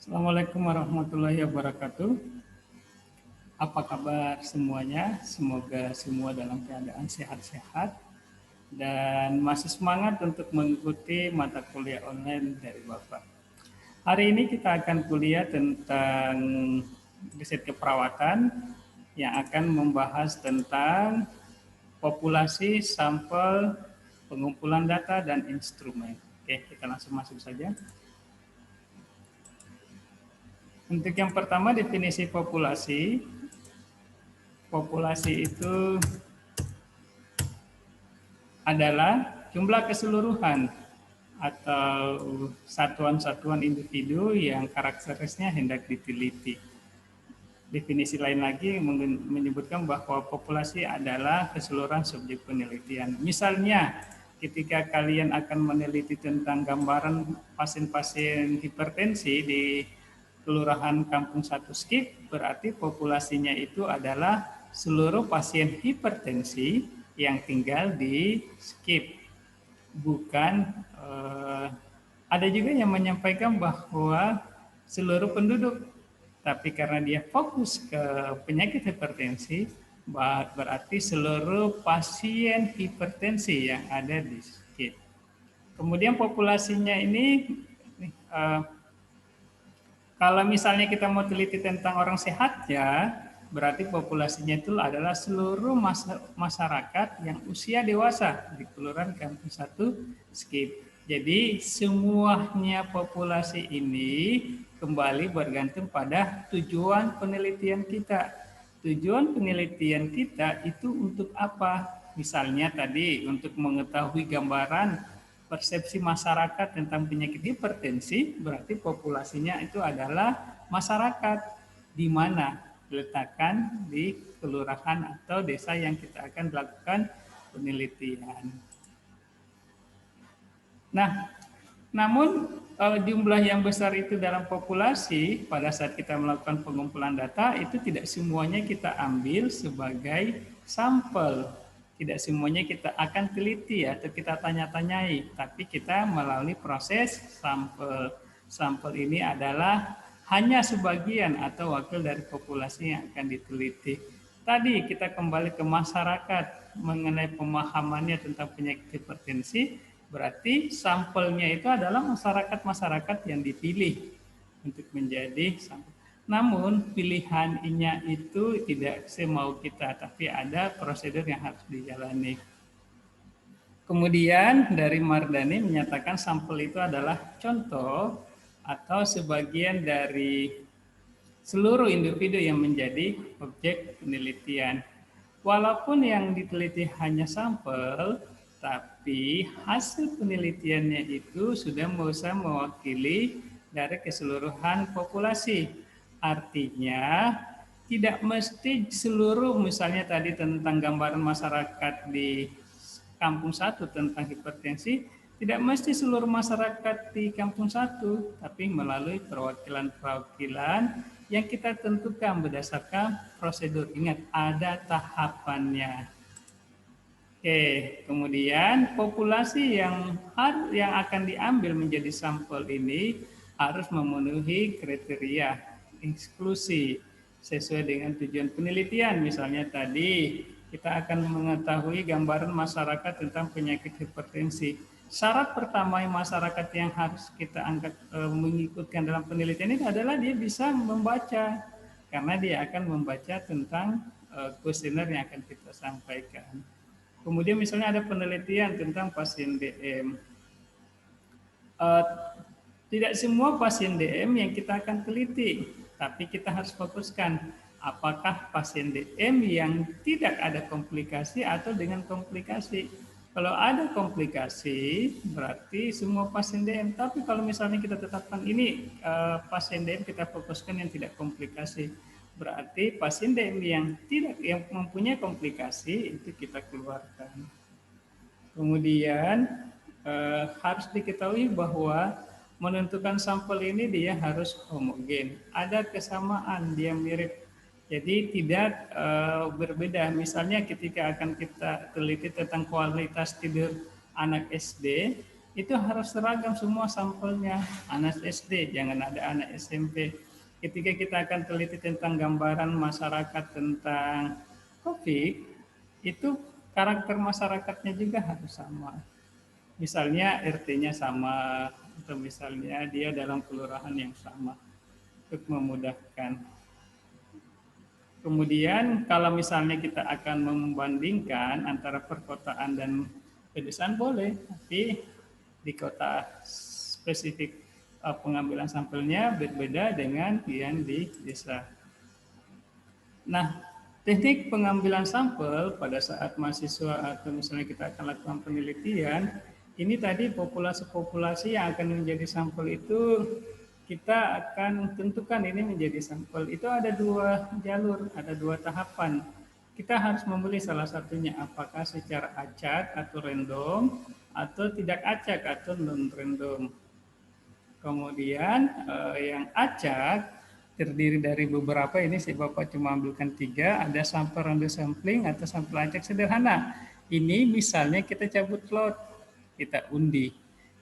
Assalamualaikum warahmatullahi wabarakatuh. Apa kabar semuanya? Semoga semua dalam keadaan sehat-sehat dan masih semangat untuk mengikuti mata kuliah online dari Bapak. Hari ini kita akan kuliah tentang riset keperawatan yang akan membahas tentang populasi, sampel, pengumpulan data, dan instrumen. Oke, kita langsung masuk saja. Untuk yang pertama, definisi populasi. Populasi itu adalah jumlah keseluruhan atau satuan-satuan individu yang karakteristiknya hendak diteliti. Definisi lain lagi menyebutkan bahwa populasi adalah keseluruhan subjek penelitian. Misalnya, ketika kalian akan meneliti tentang gambaran pasien-pasien hipertensi di Kelurahan Kampung Satu Skip, berarti populasinya itu adalah seluruh pasien hipertensi yang tinggal di Skip. Bukan ada juga yang menyampaikan bahwa seluruh penduduk, tapi karena dia fokus ke penyakit hipertensi, berarti seluruh pasien hipertensi yang ada di Skip. Kemudian populasinya ini kalau misalnya kita mau teliti tentang orang sehat ya, berarti populasinya itu adalah seluruh masyarakat yang usia dewasa di Kelurahan Kampung Satu Skip. Jadi semuanya populasi ini kembali bergantung pada tujuan penelitian kita. Tujuan penelitian kita itu untuk apa? Misalnya tadi untuk mengetahui gambaran persepsi masyarakat tentang penyakit hipertensi, berarti populasinya itu adalah masyarakat di mana diletakkan di kelurahan atau desa yang kita akan lakukan penelitian. Nah, namun jumlah yang besar itu dalam populasi pada saat kita melakukan pengumpulan data itu tidak semuanya kita ambil sebagai sampel. Tidak semuanya kita akan teliti atau kita tanya-tanyai, tapi kita melalui proses sampel. Sampel ini adalah hanya sebagian atau wakil dari populasi yang akan diteliti. Tadi kita kembali ke masyarakat mengenai pemahamannya tentang penyakit hipertensi, berarti sampelnya itu adalah masyarakat-masyarakat yang dipilih untuk menjadi sampel. Namun pilihannya itu tidak semau kita, tapi ada prosedur yang harus dijalani. Kemudian dari Mardani menyatakan sampel itu adalah contoh atau sebagian dari seluruh individu yang menjadi objek penelitian. Walaupun yang diteliti hanya sampel, tapi hasil penelitiannya itu sudah bisa mewakili dari keseluruhan populasi. Artinya, tidak mesti seluruh, misalnya tadi tentang gambaran masyarakat di Kampung Satu tentang hipertensi, tidak mesti seluruh masyarakat di Kampung Satu, tapi melalui perwakilan-perwakilan yang kita tentukan berdasarkan prosedur. Ingat, ada tahapannya. Oke, kemudian populasi yang akan diambil menjadi sampel ini harus memenuhi kriteria eksklusi sesuai dengan tujuan penelitian. Misalnya tadi kita akan mengetahui gambaran masyarakat tentang penyakit hipertensi. Syarat pertama masyarakat yang harus kita angkat mengikutkan dalam penelitian ini adalah dia bisa membaca, karena dia akan membaca tentang kuesioner yang akan kita sampaikan. Kemudian misalnya ada penelitian tentang pasien DM. Tidak semua pasien DM yang kita akan teliti, tapi kita harus fokuskan apakah pasien DM yang tidak ada komplikasi atau dengan komplikasi. Kalau ada komplikasi, berarti semua pasien DM. Tapi kalau misalnya kita tetapkan ini pasien DM kita fokuskan yang tidak komplikasi, berarti pasien DM yang mempunyai komplikasi itu kita keluarkan. Kemudian harus diketahui bahwa menentukan sampel ini dia harus homogen, ada kesamaan, dia mirip. Jadi tidak berbeda. Misalnya ketika akan kita teliti tentang kualitas tidur anak SD, itu harus seragam semua sampelnya. Anak SD, jangan ada anak SMP. Ketika kita akan teliti tentang gambaran masyarakat tentang COVID, itu karakter masyarakatnya juga harus sama. Misalnya RT-nya sama, atau misalnya dia dalam kelurahan yang sama, untuk memudahkan. Kemudian kalau misalnya kita akan membandingkan antara perkotaan dan pedesaan boleh, tapi di kota spesifik pengambilan sampelnya berbeda dengan yang di desa. Nah, teknik pengambilan sampel pada saat mahasiswa atau misalnya kita akan lakukan penelitian, ini tadi populasi-populasi yang akan menjadi sampel itu kita akan tentukan ini menjadi sampel. Itu ada dua jalur, ada dua tahapan. Kita harus memilih salah satunya, apakah secara acak atau random, atau tidak acak atau non-random. Kemudian yang acak terdiri dari beberapa, ini si Bapak cuma ambilkan 3, ada sampel random sampling atau sampel acak sederhana. Ini misalnya kita cabut lot, kita undi.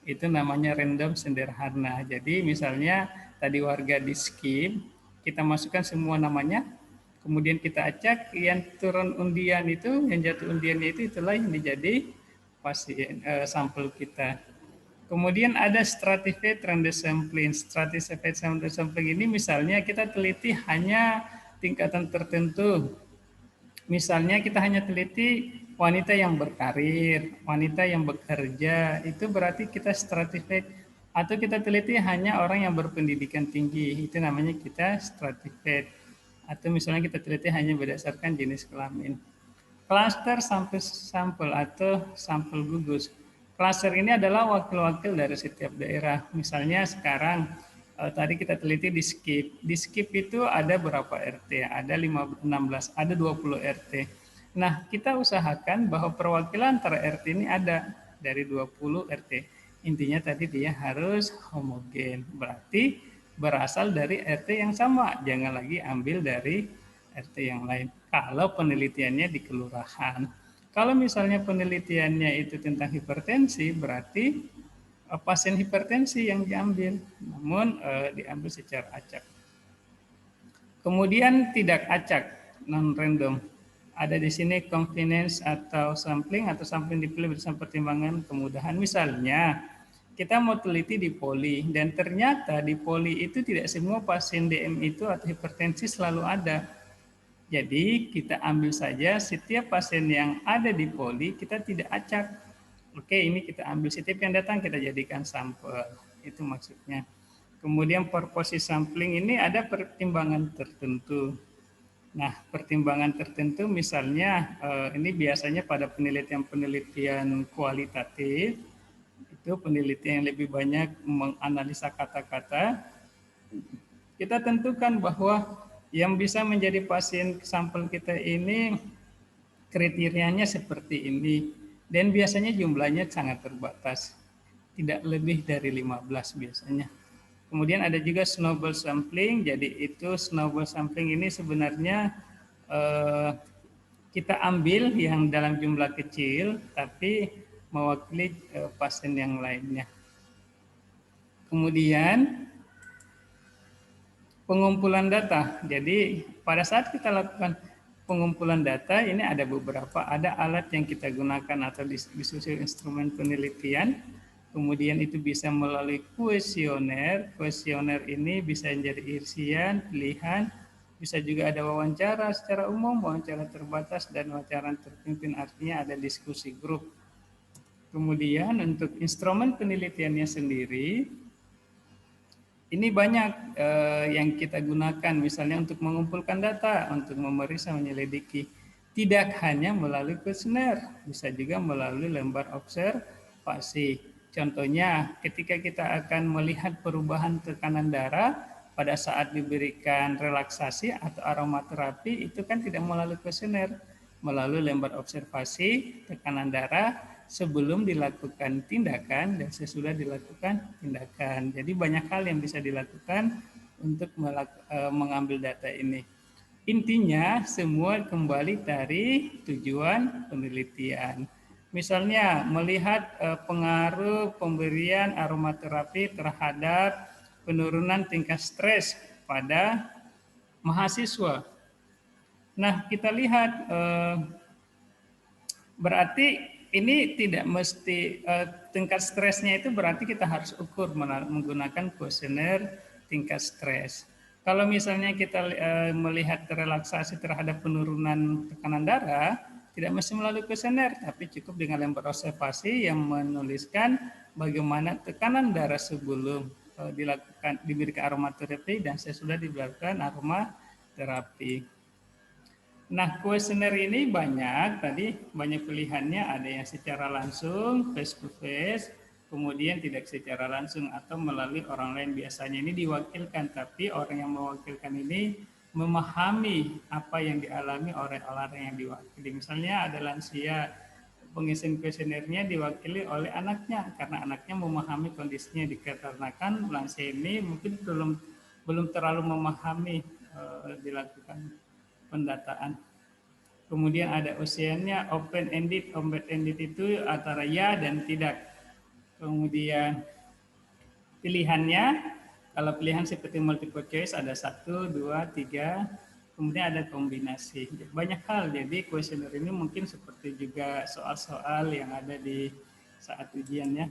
Itu namanya random sederhana. Jadi misalnya tadi warga di skip, kita masukkan semua namanya, kemudian kita acak, yang turun undian itu, yang jatuh undiannya itu, itulah yang menjadi pasien sampel kita. Kemudian ada stratified random sampling. Stratified random sampling ini misalnya kita teliti hanya tingkatan tertentu. Misalnya kita hanya teliti wanita yang berkarir, wanita yang bekerja, itu berarti kita stratified. Atau kita teliti hanya orang yang berpendidikan tinggi, itu namanya kita stratified. Atau misalnya kita teliti hanya berdasarkan jenis kelamin. Klaster sampel atau sampel gugus. Klaster ini adalah wakil-wakil dari setiap daerah. Misalnya sekarang tadi kita teliti di SKIP. Di SKIP itu ada berapa RT? Ada 16, ada 20 RT. Nah, kita usahakan bahwa perwakilan antara RT ini ada dari 20 RT. Intinya tadi dia harus homogen. Berarti berasal dari RT yang sama. Jangan lagi ambil dari RT yang lain. Kalau penelitiannya di kelurahan. Kalau misalnya penelitiannya itu tentang hipertensi, berarti pasien hipertensi yang diambil, namun diambil secara acak. Kemudian tidak acak, non-random. Ada di sini convenience atau sampling dipilih berdasarkan pertimbangan kemudahan. Misalnya, kita mau teliti di poli, dan ternyata di poli itu tidak semua pasien DM itu atau hipertensi selalu ada. Jadi kita ambil saja setiap pasien yang ada di poli, kita tidak acak. Oke, ini kita ambil setiap yang datang, kita jadikan sampel. Itu maksudnya. Kemudian purpose sampling ini ada pertimbangan tertentu. Nah, pertimbangan tertentu misalnya ini biasanya pada penelitian-penelitian kualitatif, itu penelitian yang lebih banyak menganalisa kata-kata, kita tentukan bahwa yang bisa menjadi pasien sampel kita ini kriterianya seperti ini, dan biasanya jumlahnya sangat terbatas, tidak lebih dari 15 biasanya. Kemudian ada juga snowball sampling. Jadi itu snowball sampling ini sebenarnya kita ambil yang dalam jumlah kecil tapi mewakili pasien yang lainnya. Kemudian pengumpulan data. Jadi pada saat kita lakukan pengumpulan data, ini ada beberapa, ada alat yang kita gunakan atau disusul instrumen penelitian. Kemudian itu bisa melalui kuesioner. Kuesioner ini bisa menjadi isian, pilihan, bisa juga ada wawancara secara umum, wawancara terbatas, dan wawancara terpimpin, artinya ada diskusi grup. Kemudian untuk instrumen penelitiannya sendiri, ini banyak yang kita gunakan, misalnya untuk mengumpulkan data, untuk memeriksa, menyelidiki. Tidak hanya melalui kuesioner, bisa juga melalui lembar observasi. Contohnya, ketika kita akan melihat perubahan tekanan darah pada saat diberikan relaksasi atau aromaterapi, itu kan tidak melalui kuesioner, melalui lembar observasi tekanan darah sebelum dilakukan tindakan dan sesudah dilakukan tindakan. Jadi banyak hal yang bisa dilakukan untuk mengambil data ini. Intinya semua kembali dari tujuan penelitian. Misalnya melihat pengaruh pemberian aromaterapi terhadap penurunan tingkat stres pada mahasiswa. Nah, kita lihat berarti ini tidak mesti tingkat stresnya itu berarti kita harus ukur menggunakan kuesioner tingkat stres. Kalau misalnya kita melihat relaksasi terhadap penurunan tekanan darah, tidak mesti melalui kuesioner, tapi cukup dengan lembar observasi yang menuliskan bagaimana tekanan darah sebelum diberikan aromaterapi dan sesudah diberikan aromaterapi. Nah, kuesioner ini banyak pilihannya, ada yang secara langsung, face to face, kemudian tidak secara langsung atau melalui orang lain. Biasanya ini diwakilkan, tapi orang yang mewakilkan ini memahami apa yang dialami oleh orang yang diwakili. Misalnya ada lansia, pengisian kuesionernya diwakili oleh anaknya, karena anaknya memahami kondisinya, dikarenakan lansia ini mungkin belum terlalu memahami dilakukan pendataan. Kemudian ada usianya open ended. Open ended itu antara ya dan tidak. Kemudian pilihannya, kalau pilihan seperti multiple choice ada 1, 2, 3. Kemudian ada kombinasi. Banyak hal. Jadi kuesioner ini mungkin seperti juga soal-soal yang ada di saat ujiannya.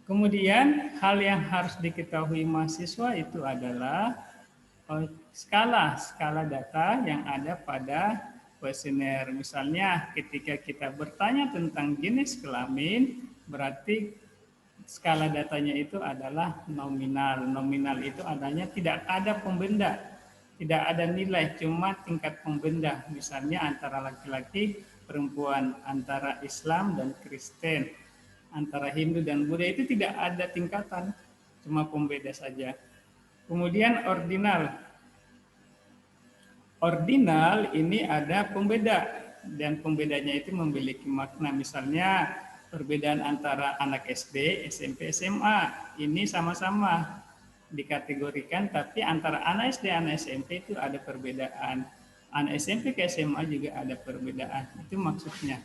Kemudian hal yang harus diketahui mahasiswa itu adalah skala data yang ada pada kuesioner. Misalnya ketika kita bertanya tentang jenis kelamin, berarti skala datanya itu adalah nominal. Nominal itu adanya tidak ada pembenda, tidak ada nilai, cuma tingkat pembenda. Misalnya antara laki-laki, perempuan, antara Islam dan Kristen, antara Hindu dan Buddha itu tidak ada tingkatan, cuma pembeda saja. Kemudian ordinal. Ordinal ini ada pembeda, dan pembedanya itu memiliki makna. Misalnya perbedaan antara anak SD, SMP, SMA ini sama-sama dikategorikan, tapi antara anak SD dan anak SMP itu ada perbedaan. Anak SMP ke SMA juga ada perbedaan. Itu maksudnya.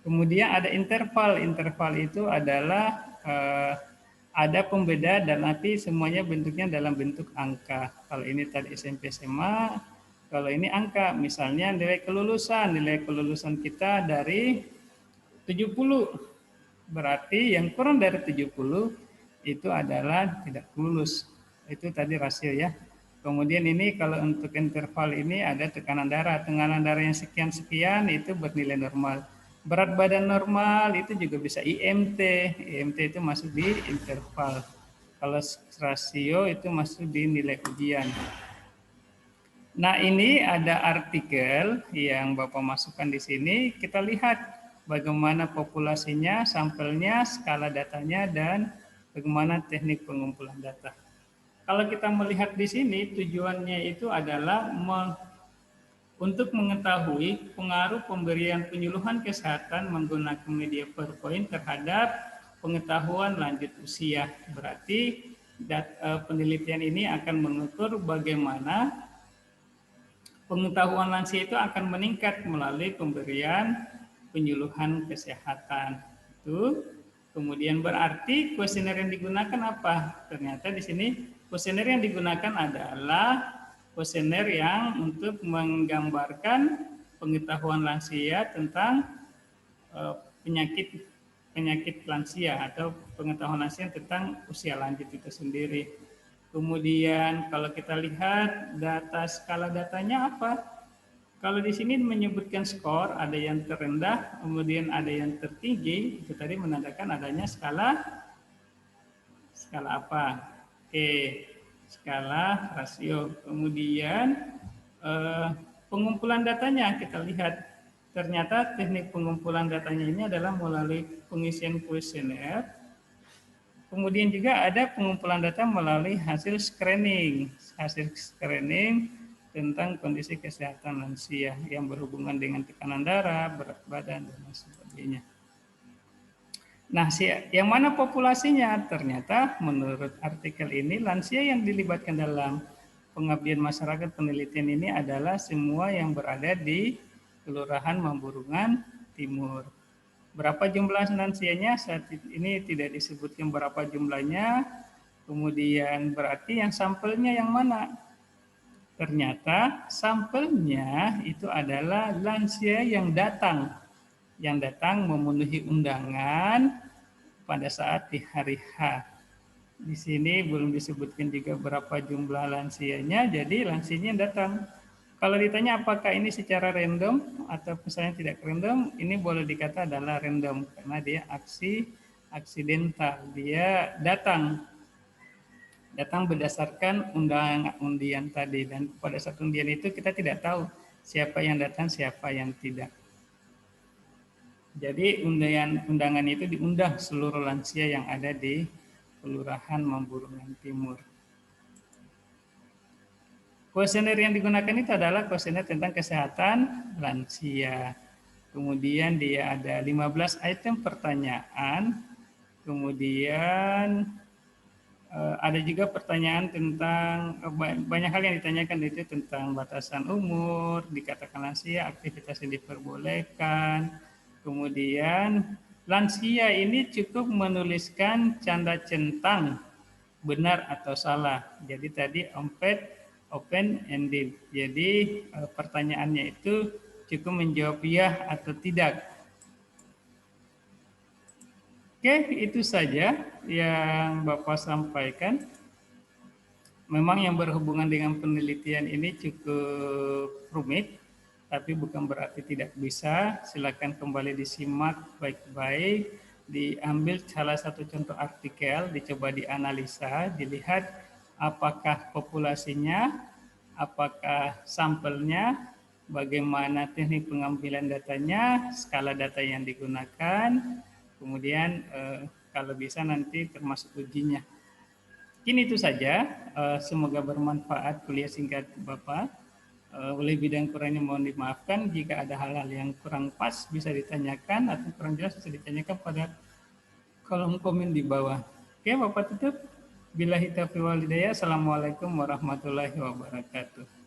Kemudian ada interval. Interval itu adalah ada pembeda dan tapi semuanya bentuknya dalam bentuk angka. Kalau ini tadi SMP SMA, kalau ini angka. Misalnya nilai kelulusan kita dari 70. Berarti yang kurang dari 70 itu adalah tidak lulus. Itu tadi rasio ya. Kemudian ini kalau untuk interval ini ada tekanan darah. Tekanan darah yang sekian-sekian itu bernilai normal. Berat badan normal itu juga bisa IMT. IMT itu masuk di interval. Kalau rasio itu masuk di nilai ujian. Nah, ini ada artikel yang Bapak masukkan di sini. Kita lihat bagaimana populasinya, sampelnya, skala datanya, dan bagaimana teknik pengumpulan data. Kalau kita melihat di sini, tujuannya itu adalah untuk mengetahui pengaruh pemberian penyuluhan kesehatan menggunakan media PowerPoint terhadap pengetahuan lanjut usia. Berarti penelitian ini akan mengukur bagaimana pengetahuan lansia itu akan meningkat melalui pemberian penyuluhan kesehatan. Itu kemudian berarti kuesioner yang digunakan apa? Ternyata di sini kuesioner yang digunakan adalah kuesioner yang untuk menggambarkan pengetahuan lansia tentang penyakit lansia atau pengetahuan lansia tentang usia lanjut itu sendiri. Kemudian kalau kita lihat data skala datanya apa? Kalau di sini menyebutkan skor, ada yang terendah, kemudian ada yang tertinggi, itu tadi menandakan adanya skala apa? Oke, skala rasio. Kemudian pengumpulan datanya kita lihat, ternyata teknik pengumpulan datanya ini adalah melalui pengisian kuesioner. Kemudian juga ada pengumpulan data melalui hasil screening tentang kondisi kesehatan lansia yang berhubungan dengan tekanan darah, berat badan, dan sebagainya. Nah, yang mana populasinya? Ternyata menurut artikel ini, lansia yang dilibatkan dalam pengabdian masyarakat penelitian ini adalah semua yang berada di Kelurahan Mamburungan, Timur. Berapa jumlah lansianya? Saat ini tidak disebutkan berapa jumlahnya. Kemudian berarti yang sampelnya yang mana? Ternyata sampelnya itu adalah lansia yang datang memenuhi undangan pada saat di hari H. Di sini belum disebutkan juga berapa jumlah lansianya, jadi lansianya datang. Kalau ditanya apakah ini secara random atau misalnya tidak random, ini boleh dikata adalah random karena dia aksidental. Dia datang berdasarkan undian tadi, dan pada saat undian itu kita tidak tahu siapa yang datang, siapa yang tidak. Jadi undangan itu diundang seluruh lansia yang ada di Kelurahan Mamburungan Timur. Kuesioner yang digunakan itu adalah kuesioner tentang kesehatan lansia. Kemudian dia ada 15 item pertanyaan. Kemudian ada juga pertanyaan tentang banyak hal yang ditanyakan itu tentang batasan umur, dikatakan lansia, aktivitas yang diperbolehkan. Kemudian lansia ini cukup menuliskan canda centang benar atau salah. Jadi tadi open ended. Jadi pertanyaannya itu cukup menjawab ya atau tidak. Oke, itu saja yang Bapak sampaikan. Memang yang berhubungan dengan penelitian ini cukup rumit, tapi bukan berarti tidak bisa. Silakan kembali disimak baik-baik, diambil salah satu contoh artikel, dicoba dianalisa, dilihat apakah populasinya, apakah sampelnya, bagaimana teknik pengambilan datanya, skala data yang digunakan, kemudian kalau bisa nanti termasuk ujinya. Mungkin itu saja. Semoga bermanfaat kuliah singkat Bapak. Lebih dan kurangnya mohon dimaafkan. Jika ada hal-hal yang kurang pas bisa ditanyakan atau kurang jelas bisa ditanyakan pada kolom komen di bawah. Oke, Bapak tutup. Billahi taufiq wal hidayah. Assalamualaikum warahmatullahi wabarakatuh.